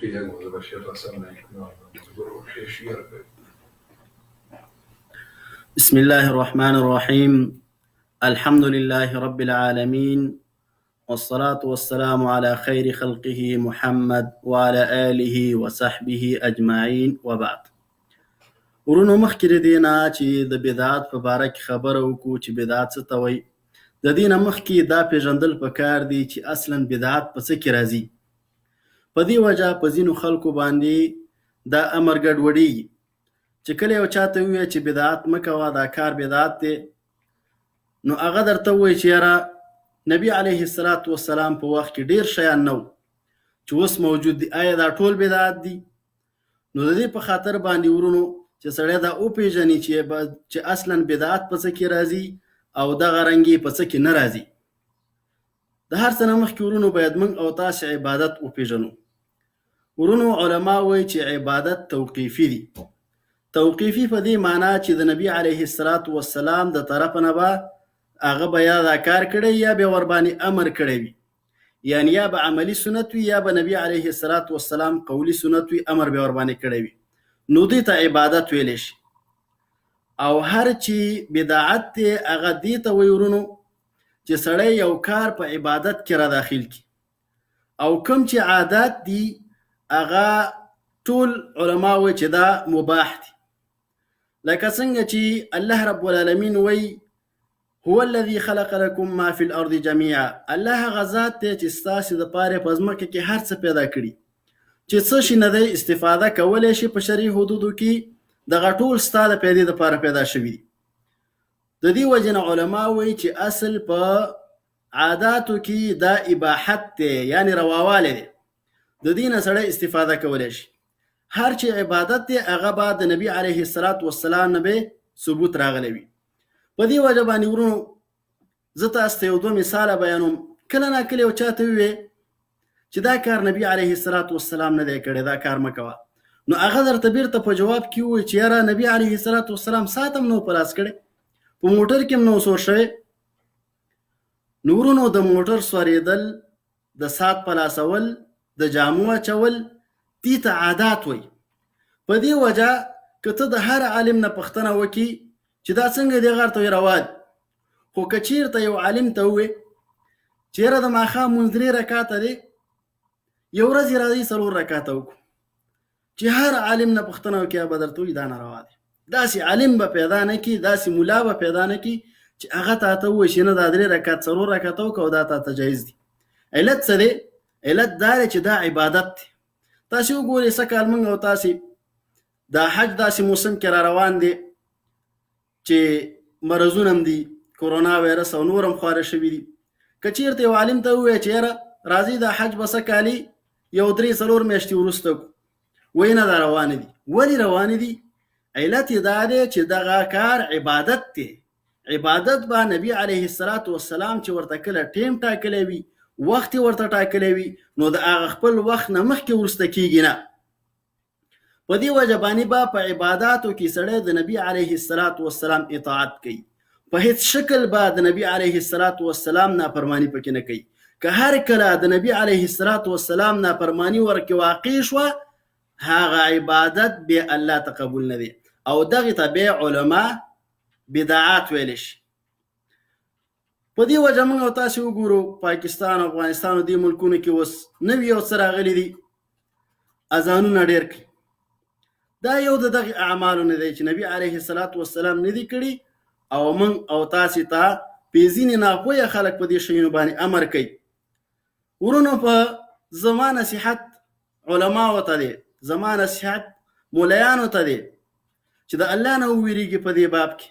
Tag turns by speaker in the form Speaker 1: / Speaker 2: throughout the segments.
Speaker 1: Diego de Bashir Hassan شير.
Speaker 2: بسم الله الرحمن الرحيم. الحمد لله رب العالمين، والصلاة والسلام على خير خلقه محمد وعلى آله وصحبه أجمعين وبعد. ورونو مخکې دینا چې د بدعات په باره کې خبره وکړو چې بدعات څه ته وایي. د دینه مخکې دا پیژندل پکار دي چې اصلا بدعات په څه کې راځي. په دې وجه په ځینو خلکو باندې دا امر ګډوډېږي چې کله یو چاته ووایي چې بدعات مه کوه، دا کار بدعت دی، نو هغه درته ووایي چې یاره نبی علیه السلام په وخت کې ډېر شیان نه و چې اوس موجود دي، آیا دا ټول بدعت دي؟ نو د دې په خاطر باندې ورونو چې سړی دا وپېژني چې اصلا بدعت په څه کې راځي او دغه رنګې په څه کې نه راځي. د هر څه نه مخکې ورونو باید موږ او تاسې عبادت وپېژنو. ورونو علما وایي چې عبادت توقیفي دي. توقیفي په دې معنا چې د نبی علیه السلام د طرف نه به هغه به یا دا کار کړی یا به ور باندې امر کړی وي، یعنی یا به عملی سنت وي یا به نبی علیه السلام قولی سنت وي، امر به ور باندې کړی وي، نو دې ته عبادت ویلی شي. او هر چې بدعت دی هغه دې ته وایي ورونو چې سړی یو کار په عبادت کې را داخل کی، او کوم چې عادات دي هغه ټول علما وایي چې دا مباح دي. لکه څنګه چې الله رب العالمین وایي هو الذي خلق لكم ما في الارض جميعا، الله غزاد ته چې ستاسو د پاره په ځمکه کې هر څه پیدا کړي چې څه شي نه دی استفاده کولای شي په شرعي حدودو کې، دغه ټول ستاسو پیدا د پاره پیدا شوي دي. د دې وجه نه علما وایي چې اصل په عاداتو کې دا اباحت دی، یعنی رواواله دی، د دې نه سړی استفاده کولای شي. هر چې عبادت دی هغه به د نبی علیه السلام نه به ثبوت راغلی وي. په دې وجه باندې ورونو زه تاسو ته یو دوه مثاله بیانوم. کله نا کله یو چاته ووایي چې دا کار نبی علیه السلام نه دی کړی، دا کار مه کوه، نو هغه درته بیرته په جواب کې ووایي چې یاره نبی علیه السلام ساعت هم نو په لاس کړی، په موټر کې هم نو سور شوی. نو ورونو د موټر سورېدل، د ساعت په لاسول، د جامو اچول، دې ته عادات وایي. په دې وجه که ته د هر عالم نه پوښتنه وکړي چې دا څنګه دی غار ته روا دي، خو که چېرته یو عالم ته ووایي چې یاره د ماښام لمونځ 3 رکعته دی، یو ورځ یې راځي 4 رکعته وکړو، چې هر عالم نه پوښتنه وکړي به درته وایي دا ناروا دی. داسې عالم به پیدا نه کړي، داسې ملا به پیدا نه کړي چې هغه تاته ووایي چې نه دا 3 رکعت 4 رکعته وکړه او دا تاته جایز دي. علت څه دی؟ علت دا دی چې دا عبادت دی. تاسې وګورئ څه کال موږ او تاسې دا حج داسې موسم کې را روان دی چې مرضونه هم دي، کورونا وایرس او نور هم خواره شوي دي. که چېرته یو عالم ته ووایي چې یاره راځئ دا حج به څه کالي یو 3-4 میاشتې وروسته کړو، وایي نه دا روانې دي. ولې روانې دي؟ علت یې دا دی چې دغه کار عبادت دی. عبادت به نبی علیه السلام چې ورته کله ټیم ټاکلی وي، وخت ورته ټاکلی وي، نو د هغه خپل وخت نه مخکې وروسته کېږي نه. په دې وجه باندې به په عباداتو کې سړی د نبی علیه السلام اطاعت کوي، په هیڅ شکل به د نبی علیه السلام نافرمانی پکې نه کوي. که هر کله د نبی علیه السلام نافرمانی ورکې واقع شوه، هغه عبادت به الله تقبل نه دی، او دغه ته به علما بدعات ویل شي. په دې وجه موږ تاسو وګورو پاکستان او افغانستان او دې ملکونو کې اوس نوی یو څه راغلي دي، اذانونه ډېر کوي. دا یو د دغه اعمالو نه دی چې نبی علیه السلام نه دی کړي، او موږ او تاسې ته پیځینې ناپوهه خلک په دې شیانو باندې امر کوي. ورونو په زما نصیحت علماو ته دی، زما نصیحت مولیانو ته دی چې د الله نه وویریږي په دې باب کې،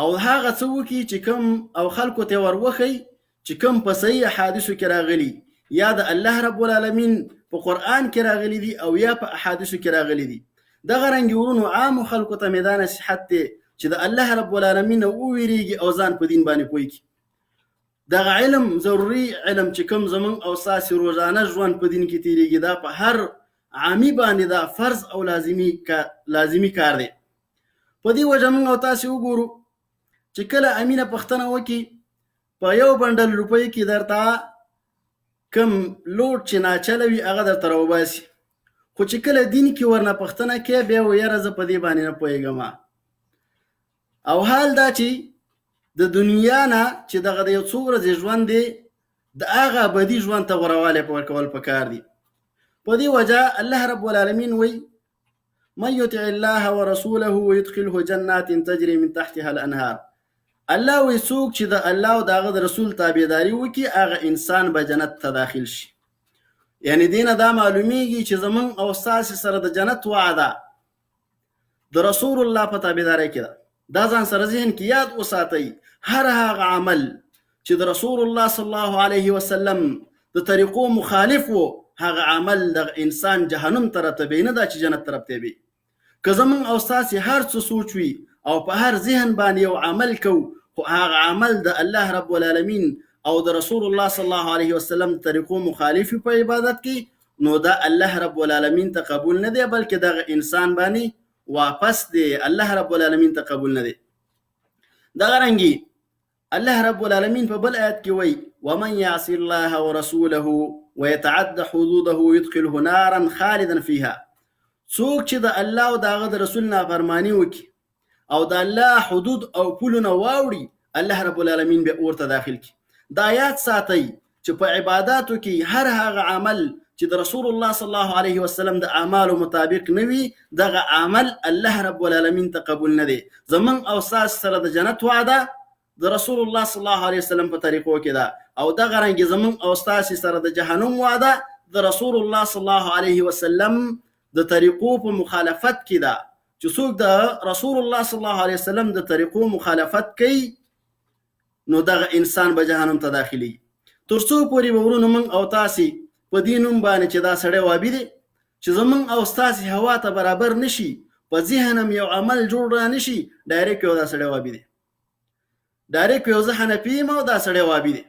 Speaker 2: او هغه څه وکړي چې کوم او خلکو ته ور وښیي چې کوم په صحیح احادیثو کې راغلي، یا د الله رب العالمین په قرآن کې راغلي دي او یا په احادیثو کې راغلي دي. دغه رنګې ورونو عامو خلکو ته مې دا نصیحت دی چې د الله رب العالمین نه وویریږي او ځان په دین باندې پوه کړي. دغه علم ضروري علم چې کوم زمونږ او ستاسې روزانه ژوند په دین کې تېرېږي، دا په هر عامي باندې دا فرض او لازمي کار دی. په دې وجه موږ او تاسې وګورو چې کله امینه پوښتنه وکړي په یو بنډل روپۍ کې درته کم لوټ چې ناچله وي هغه درته راوباسي. خو چې کله دین کې ورنه پوښتنه کوې بیا و یاره زه په دې باندې نه پوهېږم. او حال دا چې د دنیا نه چې دغه د یو څو ورځې ژوند دی د هغه ابدي ژوند ته غوروالی ورکول پکار دي. په دې وجه الله رب العالمین وایي من یطع الله ورسوله ويدخله جنات تجري من تحتها الانهار. الله وایي څوک چې د الله او د هغه د رسول تابعداري وکړي هغه انسان به جنت ته داخل شي. یعنی دینه دا معلومیږي چې زمون او ستاسې سره د جنت وعده د رسول الله په تابعدارۍ کې ده. دا ځان سره ذهن کې یاد وساتئ، هر هغه عمل چې د رسول الله صلی الله علیه وسلم د طریقو مخالف و هغه عمل د انسان جهنم طرف ته نه دا چې جنت طرف ته وي. که زمون او ستاسې هر څه سوچ وي او په هر ذهن باندې یو عمل کو خو هغه عمل د الله رب العالمین او د رسول الله صلی الله علیه وسلم طریقو مخالف په عبادت کې، نو دا الله رب العالمین ته قبول نه دی، بلکې دغه انسان باندې واپس دی، الله رب العالمین ته قبول نه دی. دغه رنګي الله رب العالمین په بل آیت کې وایي ومن یعص الله ورسوله ويتعد حدوده يدخله نارا خالدا فيها. څوک چې د الله او د هغه د رسول نافرمانی وکړي او د الله حدود او پولونه واوړي الله رب العالمین به اورته داخل کی. دا آیات ساتي چې په عبادتو کې هر هغه عمل چې د رسول الله صلی الله علیه وسلم د اعمالو مطابق نوي دغه عمل الله رب العالمین ته قبول نه دی. زمون او اساس سره د جنت وعده د رسول الله صلی الله علیه وسلم په طریقو کې ده، او دغه رنګ زمون او اساس سره د جهنم وعده د رسول الله صلی الله علیه وسلم د طریقو په مخالفت کې ده. چې څوک د رسول الله صلی الله علیه وسلم د طریقو مخالفت کوي نو دغه انسان به جهنم ته داخلي. ترڅو پورې به ورونو موږ او تاسې په دې نوم باندې چې دا سړی وابي دی چې زموږ او ستاسې هوا ته برابر نشي، په ذهن هم یو عمل جوړ را نشي، ډایرکټ یو دا سړی وابي دی، ډایرکټ یو زه حنفي یم او دا سړی وابي دی.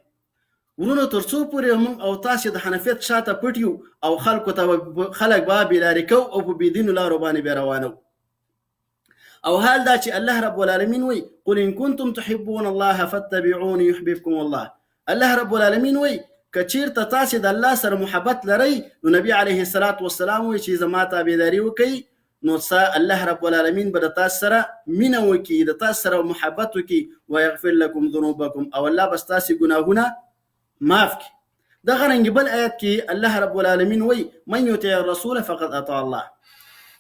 Speaker 2: ورونو ترڅو پورې موږ او تاسې د حنفیت شاته پټ یو او خلکو ته خلک به بېلارې کوو او په بېدینو لارو باندې بیا روانو. او حال دا چې الله رب العالمین وی قل ان کنتم تحبون الله فاتبعوني يحببكم الله. الله رب العالمین وی کچیرته تاسې د الله سره محبت لرئ نو نبی علیه الصلاة والسلام وی چې زما تابعداري وکئ نو الله رب العالمین به د تاسو سره مینه وکړي، د تاسو سره محبت وکړي، ويغفر لكم ذنوبكم، او الله به ستاسې ګناهونه معاف کړي. دغه رنګ بل آیت کې الله رب العالمین وی من یطع الرسول فقد اطاع الله.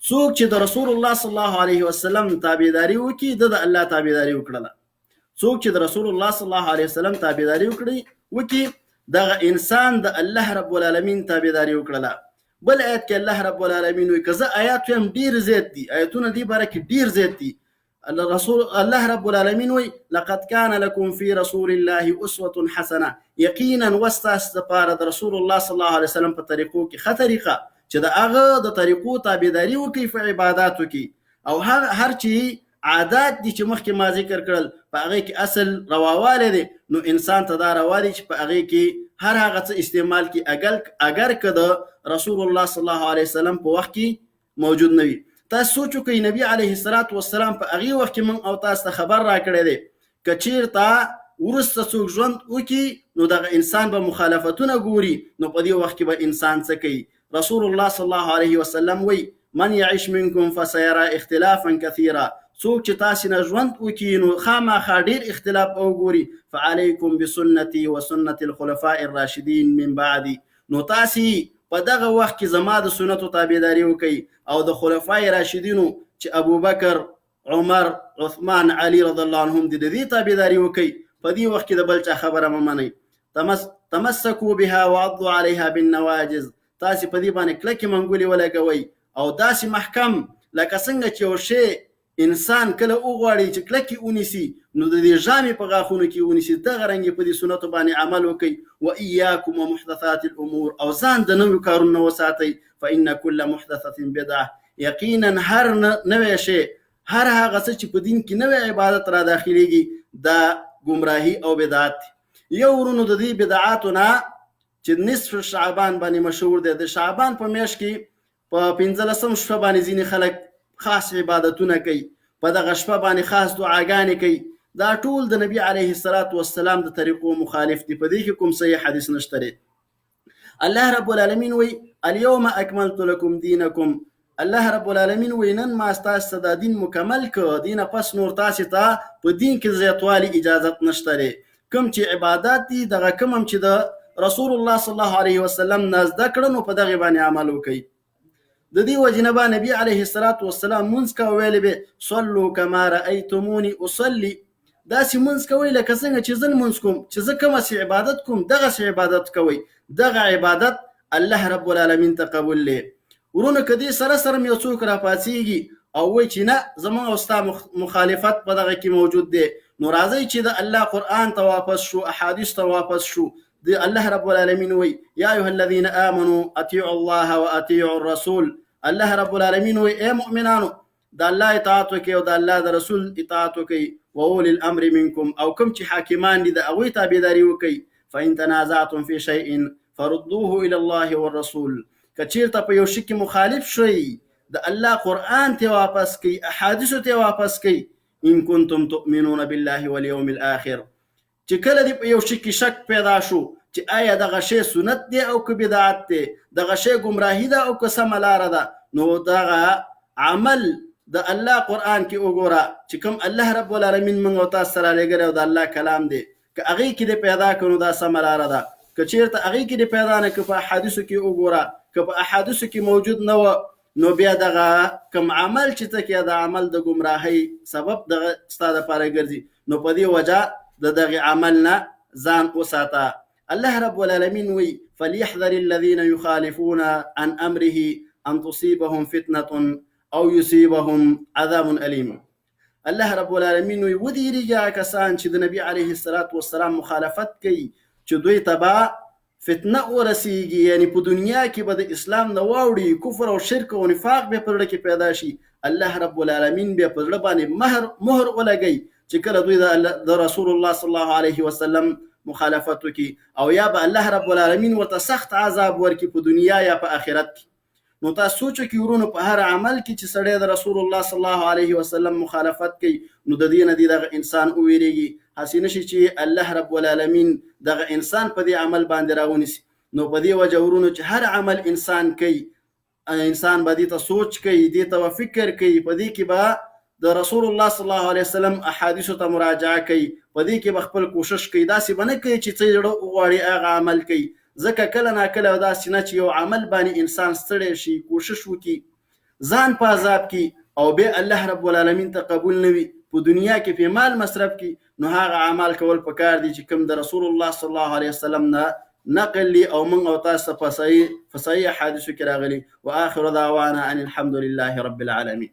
Speaker 2: څوک چې د رسول الله صلی الله علیه وسلم تابعداري وکړي د الله تابعداري وکړه. څوک چې د رسول الله صلی الله علیه وسلم تابعداري وکړي دغه انسان د الله رب العالمین تابعداري وکړه. بل آیت کې الله رب العالمین وی کزه آیات هم ډیر زیات دي، آیتونه دی باره کې ډیر زیات دي. الله رب العالمین وی لقد كان لكم في رسول الله اسوه حسنه. یقینا واستاس د پاره د رسول الله صلی الله علیه وسلم په طریقو کې ښه طریقه چې د هغه د طریقو تابعداري وکړي په عباداتو کې، او هر چی عادات دي چې مخکې ما ذکر کړل په هغه کې اصل رواواله دي، نو انسان ته دا روالی چې په هغه کې هر هغه څه استعمال کې اگر کده رسول الله صلی الله علیه وسلم په وخت کې موجود نه وي. تاسو سوچ وکړئ نبی علیه الصلاة والسلام په هغه وخت کې موږ او تاسو ته خبر را کړی دی کچیرته ورسته څوک ژوند وکړي نو دغه انسان به مخالفتونه ګوري، نو په دې وخت کې به انسان څه کوي؟ رسول الله صلی الله علیه وسلم وی من يعيش منكم فسيرى اختلافا كثيرا. څوک چې تاسو نه ژوند وکړي نو خامخا ډیر اختلاف او ګوري. فعليكم بسنتي وسنة الخلفاء الراشدين من بعدي. نو تاسو په دغه وخت کې زما د سنتو تابعداري وکړي او د خلفای راشدینو چې ابو بکر، عمر، عثمان، علي رضی الله عنهم د دې تابعداري وکړي. په دې وخت کې د بل چا خبره مه منئ. تمسكوا بها وعضوا عليها بالنواجذ. تاسو په دې باندې کلکې منګولې ولګوئ او داسې محکم لکه څنګه چې یو شی انسان کله وغواړي چې کلکې ونیسي نو د دې ژامې په غاښونو کې ونیسي. دغه رنګ په دې سنتو باندې عمل وکړئ. وإياكم ومحدثات الأمور. او ځان د نویو کارونو وساتئ. فإن كل محدثة بدعة. یقینا هر نوی شی، هر هغه څه چې په دین کې نوی عبادت را داخليږي دا گمراهي او بدعت. یو ورونو د دې بدعاتو نه چې نصف شعبان باندې مشهور دی، د شعبان په میاشت کې په 15 شپه باندې ځینې خلک خاص عبادتونه کوي، په دغه شپه باندې خاص دعاګانې کوي. دا ټول د نبی علیه الصلاة والسلام د طریقو مخالف دي. په دې کې کوم صحیح حدیث نشته دی. الله رب العالمین وی اليوم اکملت لكم دینکم، الله رب العالمین وی نن ما ستاسو د دین مکمل ک، دین پس نور تاسو ته په دین کې زیاتوالی اجازت نشته لري. کوم چې عبادت دي دغه کوم چې د رسول الله صلی الله علیه وسلم نه زده کړه نو په دغه باندې عمل وکړي. د دې وجې نه به نبي علیه الصلاة والسلام مونځ کوه ویلی به صلوا کما رأیتمونی اصلي، داسې مونځ کوئ لکه څنګه چې زه لمونځ کوم، چې زه کومه عبادت کوم دغسې عبادت کوئ. دغه عبادت الله رب العالمین ته قبول دی. ورونو که دې سره سره یو څوک راپاڅېږي او وایي چې نه زموږ او ستا مخالفت په دغه کې موجود دی، نو راځئ چې د الله قرآن ته واپس شو، احادیث ته واپس شو. د الله رب العالمین وایي یا ایها الذین آمنوا اطیعوا الله واطیعوا الرسول. الله رب العالمین وایي ای مؤمنانو د الله اطاعت وکړئ او د الله د رسول اطاعت وکړئ. واولی الامر منکم، او کوم چې حاکمان دي د هغوی تابعداري وکړئ. فإن تنازعتم في شيء فردوه إلى الله والرسول، که چیرته په یو شي کې مخالف شئ د الله قرآن ته واپس کړئ، احادیثو ته واپس کړئ. ان کنتم تؤمنون بالله واليوم الآخر، چې کله دې په یو شي کې شک پیدا شو چې آیا دغه شی سنت دی او که بدعت دی، دغه شی گمراهي ده او که سمه لاره ده، نو دغه عمل د الله قرآن کې وګوره چې کوم الله رب العالمین موږ او تاسو سره لېږلی او د الله کلام دی. که هغې کې دې پیدا کړو نو دا سمه لاره ده. که چېرته هغې کې دې پیدا نه کړو په احادیثو کې وګوره، که په احادیثو کې موجود نه وه نو بیا دغه کوم عمل چې ته کوې د عمل د ګمراهۍ سبب دغه ستا دپاره ګرځي، نو په دې وجه د دغه عمل نه ځان وساته. الله رب العالمین وی فليحذر الذين يخالفون عن امره ان تصيبهم فتنه او يصيبهم عذاب الیم. الله رب العالمین وی ودیریږي کسان چې د نبی علیه الصلاة والسلام مخالفت کوي چې دوی ته به فتنه ورسیږي، یعنی په دنیا کې به د اسلام نه واوړي، کفر او شرک او نفاق به په زړه کې پیدا شي. الله رب العالمین به په زړه باندې مهر ولګوي چې کله دوی د رسول الله صلی الله علیه وسلم مخالفت وکړي، او یا به الله رب العالمین ورته سخت عذاب ورکړي په دنیا یا په آخرت کې. نو تاسو سوچ وکړئ ورونو په هر عمل کې چې سړی د رسول الله صلی الله علیه وسلم مخالفت کوي نو د دې نه دی دغه انسان وویریږي، هسې نشي چې الله رب العالمین دغه انسان په دې عمل باندې راونیسي. نو په دې وجه ورونو چې هر عمل انسان کوي، انسان به دې ته سوچ کوي، دې ته فکر کوي، په دې کې به د رسول الله صلی الله علیه وسلم احادیثو ته مراجعه کوي، په دې کې به خپل کوشش کوي، داسې به نه کوي چې څه زړه وغواړي هغه عمل کوي. ځکه کله ناکله داسې نه چې یو عمل باندې انسان ستړی شي، کوشش وکړي، ځان په عذاب کې او بیا الله رب العالمین ته قبول نه وي، په دنیا کې په مال مصرف کړي، نو هغه عمل کول پکار دي چې کوم د رسول الله صلی الله علیه وسلم نه نقل لي او موږ او تاسو په صحیح حدیثو کې راغلي. واخر دعوانا ان الحمد لله رب العالمین.